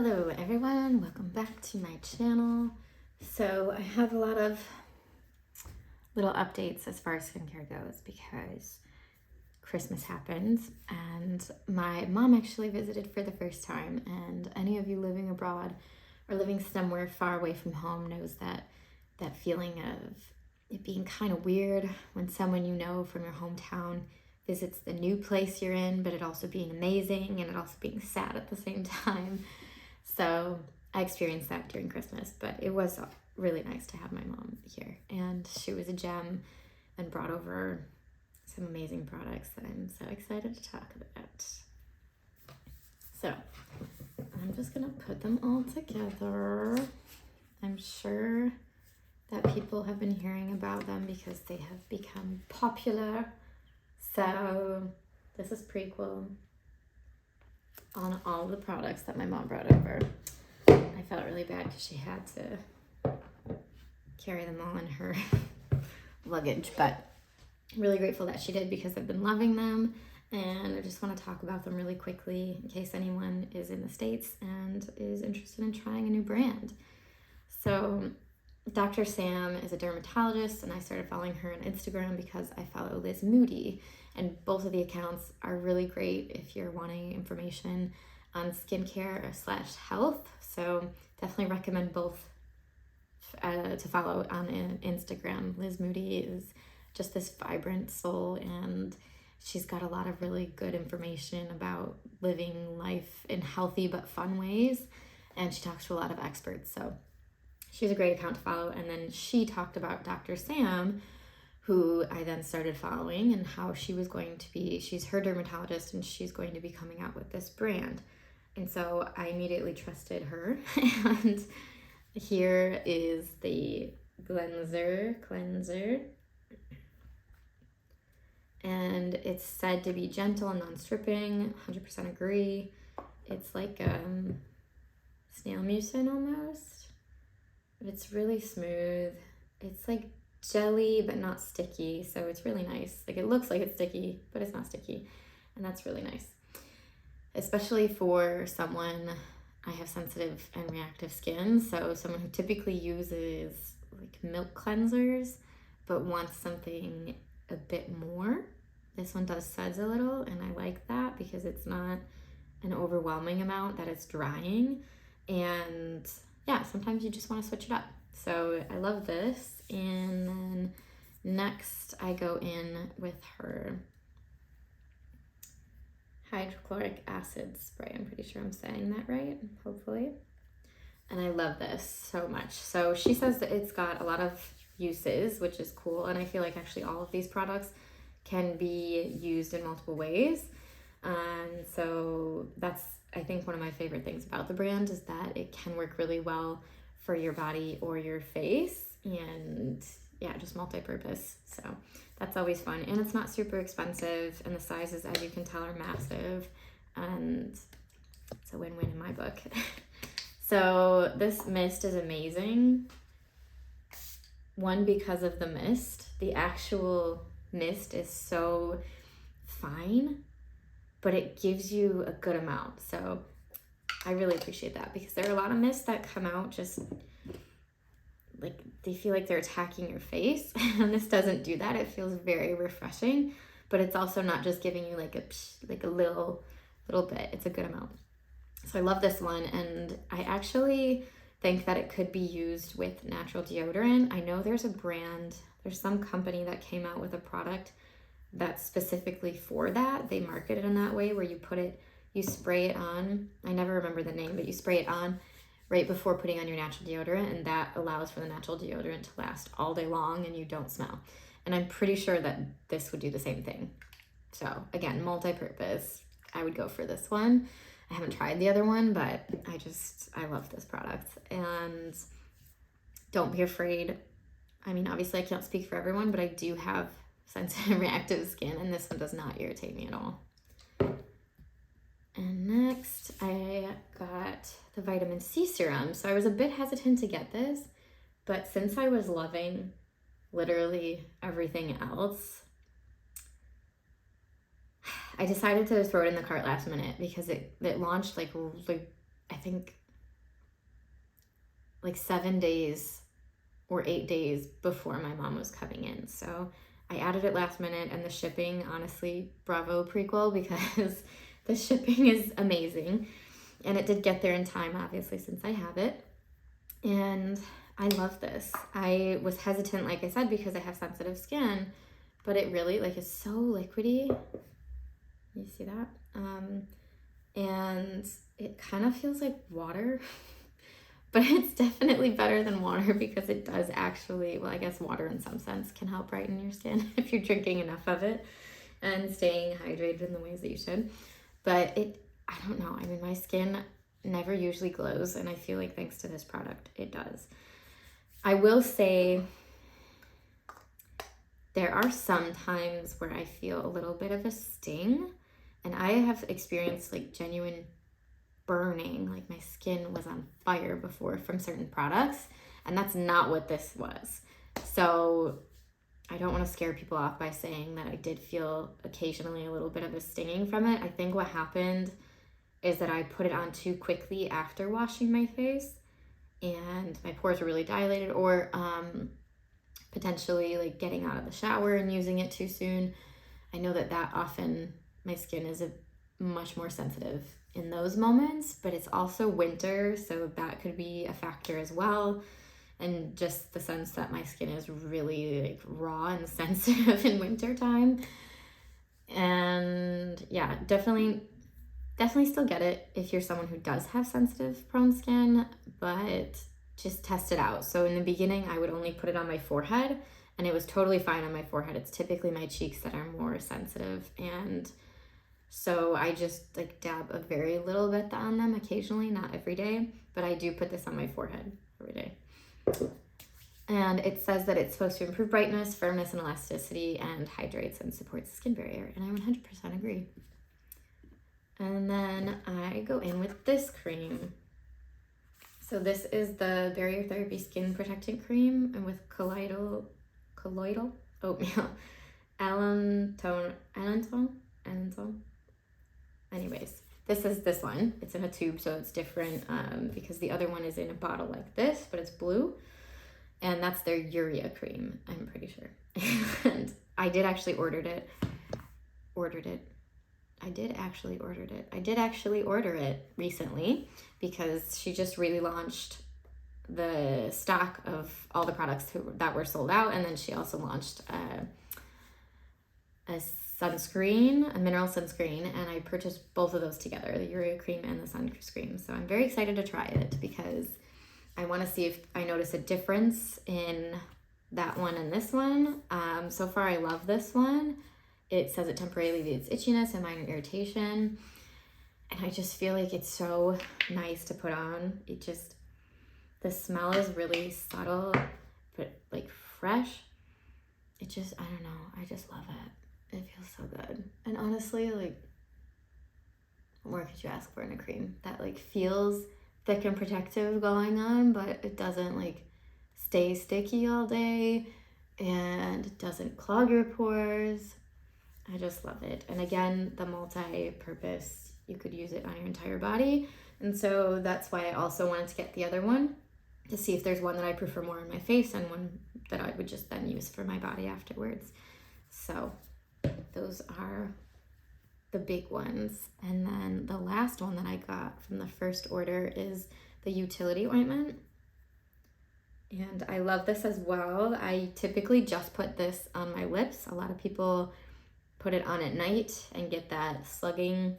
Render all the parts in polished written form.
Hello everyone, welcome back to my channel. So I have a lot of little updates as far as skincare goes because Christmas happened and my mom actually visited for the first time, and any of you living abroad or living somewhere far away from home knows that feeling of it being kind of weird when someone you know from your hometown visits the new place you're in, but it also being amazing and it also being sad at the same time. So I experienced that during Christmas, but it was really nice to have my mom here. And she was a gem and brought over some amazing products that I'm so excited to talk about. So I'm just gonna put them all together. I'm sure that people have been hearing about them because they have become popular. So this is Prequel on all the products that my mom brought over. I felt really bad because she had to carry them all in her luggage, but I'm really grateful that she did because I've been loving them, and I just want to talk about them really quickly in case anyone is in the States and is interested in trying a new brand. So Dr. Sam is a dermatologist, and I started following her on Instagram because I follow Liz Moody, and both of the accounts are really great if you're wanting information on skincare / health. So definitely recommend both to follow on Instagram. Liz Moody is just this vibrant soul, and she's got a lot of really good information about living life in healthy but fun ways, and she talks to a lot of experts. So she's a great account to follow. And then she talked about Dr. Sam, who I then started following, and how she was going to be, she's her dermatologist, and she's going to be coming out with this brand. And so I immediately trusted her. And here is the cleanser. And it's said to be gentle and non-stripping, 100% agree. It's like snail mucin almost. It's really smooth. It's like jelly but not sticky, so it's really nice. Like, it looks like it's sticky, but it's not sticky, and that's really nice, especially for someone. I have sensitive and reactive skin, so someone who typically uses like milk cleansers but wants something a bit more. This one does suds a little, and I like that because it's not an overwhelming amount that it's drying. And yeah, sometimes you just want to switch it up. So I love this. And then next I go in with her hydrochloric acid spray. I'm pretty sure I'm saying that right, hopefully. And I love this so much. So she says that it's got a lot of uses, which is cool. And I feel like actually all of these products can be used in multiple ways. And so that's, I think, one of my favorite things about the brand is that it can work really well for your body or your face, and yeah, just multi-purpose. So that's always fun, and it's not super expensive, and the sizes, as you can tell, are massive, and it's a win-win in my book. So this mist is amazing. One, because of the mist. The actual mist is so fine, but it gives you a good amount. So I really appreciate that, because there are a lot of mists that come out just like they feel like they're attacking your face, and this doesn't do that. It feels very refreshing, but it's also not just giving you like a little bit. It's a good amount. So I love this one, and I actually think that it could be used with natural deodorant. I know there's a brand, there's some company that came out with a product that's specifically for that. They market it in that way, where you put it, you spray it on. I never remember the name, but you spray it on right before putting on your natural deodorant, and that allows for the natural deodorant to last all day long and you don't smell. And I'm pretty sure that this would do the same thing. So again, multi-purpose. I would go for this one. I haven't tried the other one, but I love this product. And don't be afraid. I mean, obviously I can't speak for everyone, but I do have sensitive reactive skin, and this one does not irritate me at all. And next I got the vitamin C serum. So I was a bit hesitant to get this, but since I was loving literally everything else, I decided to throw it in the cart last minute because it launched like I think like 7 days or 8 days before my mom was coming in. So I added it last minute, and the shipping, honestly, bravo Prequel, because the shipping is amazing. And it did get there in time, obviously, since I have it. And I love this. I was hesitant, like I said, because I have sensitive skin, but it really, like, is so liquidy. You see that? And it kind of feels like water, but it's definitely better than water, because it does actually, well, I guess water in some sense can help brighten your skin if you're drinking enough of it and staying hydrated in the ways that you should. But I don't know. I mean, my skin never usually glows, and I feel like thanks to this product, it does. I will say there are some times where I feel a little bit of a sting, and I have experienced like genuine burning, like my skin was on fire before from certain products, and that's not what this was. So I don't want to scare people off by saying that I did feel occasionally a little bit of a stinging from it. I think what happened is that I put it on too quickly after washing my face, and my pores were really dilated, or potentially like getting out of the shower and using it too soon. I know that often my skin is much more sensitive in those moments, but it's also winter, so that could be a factor as well. And just the sense that my skin is really like raw and sensitive in winter time. And yeah, definitely still get it if you're someone who does have sensitive, prone skin, but just test it out. So in the beginning, I would only put it on my forehead, and it was totally fine on my forehead. It's typically my cheeks that are more sensitive, and so I just like dab a very little bit on them occasionally, not every day, but I do put this on my forehead every day. And it says that it's supposed to improve brightness, firmness, and elasticity, and hydrates and supports the skin barrier, and I 100% agree. And then I go in with this cream. So this is the Barrier Therapy Skin Protectant Cream, and with colloidal oatmeal, allantoin. Anyways, this is this one. It's in a tube, so it's different because the other one is in a bottle like this, but it's blue. And that's their urea cream, I'm pretty sure. And I did actually order it recently, because she just really launched the stock of all the products that were sold out. And then she also launched a sunscreen, a mineral sunscreen, and I purchased both of those together, the urea cream and the sunscreen. So I'm very excited to try it, because I want to see if I notice a difference in that one and this one. So far, I love this one. It says it temporarily alleviates itchiness and minor irritation. And I just feel like it's so nice to put on. The smell is really subtle, but like fresh. I don't know. I just love it. It feels so good. And honestly, like, what more could you ask for in a cream that like feels thick and protective going on, but it doesn't like stay sticky all day and doesn't clog your pores. I just love it. And again, the multi-purpose, you could use it on your entire body. And so that's why I also wanted to get the other one, to see if there's one that I prefer more on my face and one that I would just then use for my body afterwards. So those are the big ones. And then the last one that I got from the first order is the utility ointment. And I love this as well. I typically just put this on my lips. A lot of people put it on at night and get that slugging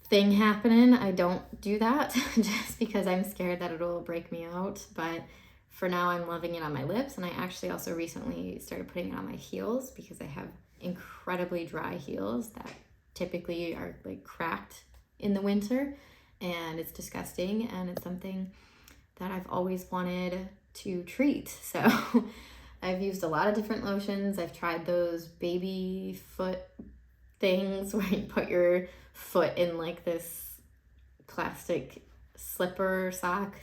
thing happening. I don't do that just because I'm scared that it'll break me out. But for now, I'm loving it on my lips. And I actually also recently started putting it on my heels, because I have incredibly dry heels that typically are like cracked in the winter, and it's disgusting, and it's something that I've always wanted to treat. So I've used a lot of different lotions. I've tried those baby foot things where you put your foot in like this plastic slipper sock,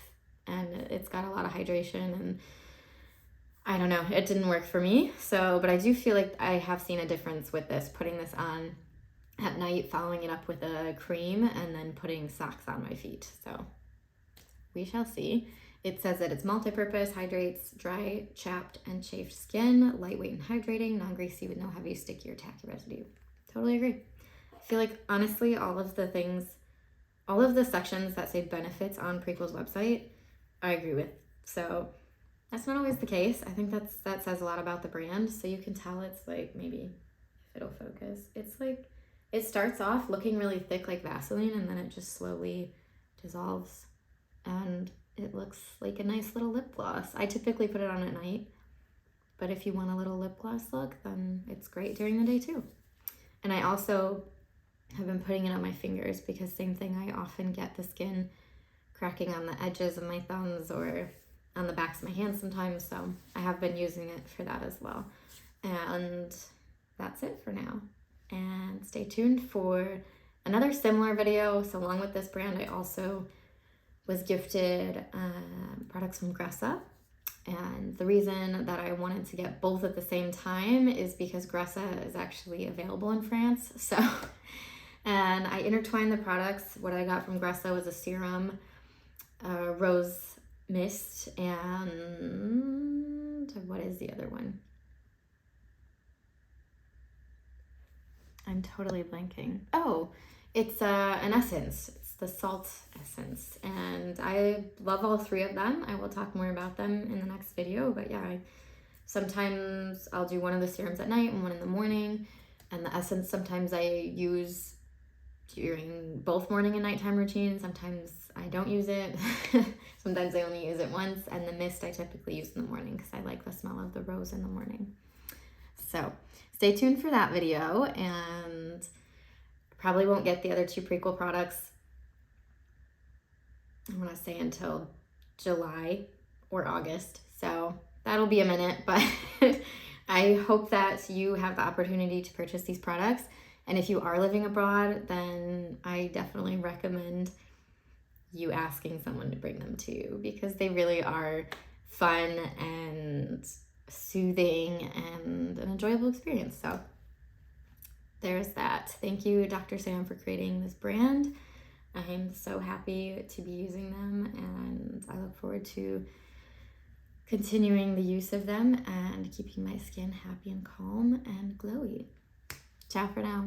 and it's got a lot of hydration, and I don't know, it didn't work for me. So, but I do feel like I have seen a difference with this, putting this on at night, following it up with a cream, and then putting socks on my feet. So we shall see. It says that it's multi-purpose, hydrates dry, chapped, and chafed skin, lightweight and hydrating, non-greasy with no heavy, sticky, or tacky residue. Totally agree. I feel like, honestly, all of the sections that say benefits on Prequel's website, I agree with. So that's not always the case. I think that says a lot about the brand. So you can tell it's like, maybe if it'll focus, it's like, it starts off looking really thick like Vaseline, and then it just slowly dissolves. And it looks like a nice little lip gloss. I typically put it on at night, but if you want a little lip gloss look, then it's great during the day too. And I also have been putting it on my fingers because same thing, I often get the skin cracking on the edges of my thumbs or on the backs of my hands sometimes, so I have been using it for that as well. And that's it for now. And stay tuned for another similar video. So along with this brand, I also was gifted products from Gressa. And the reason that I wanted to get both at the same time is because Gressa is actually available in France. So, and I intertwined the products. What I got from Gressa was a serum, rose mist, and what is the other one? I'm totally blanking. Oh, it's an essence. It's the salt essence. And I love all three of them. I will talk more about them in the next video. But yeah, sometimes I'll do one of the serums at night and one in the morning. And the essence sometimes I use during both morning and nighttime routines. Sometimes I don't use it. Sometimes I only use it once. And the mist I typically use in the morning because I like the smell of the rose in the morning. So stay tuned for that video, and probably won't get the other two Prequel products, I want to say, until July or August. So that'll be a minute, but I hope that you have the opportunity to purchase these products. And if you are living abroad, then I definitely recommend you asking someone to bring them to you because they really are fun and soothing and an enjoyable experience. So there's that. Thank you, Dr. Sam, for creating this brand. I'm so happy to be using them, and I look forward to continuing the use of them and keeping my skin happy and calm and glowy. Ciao for now.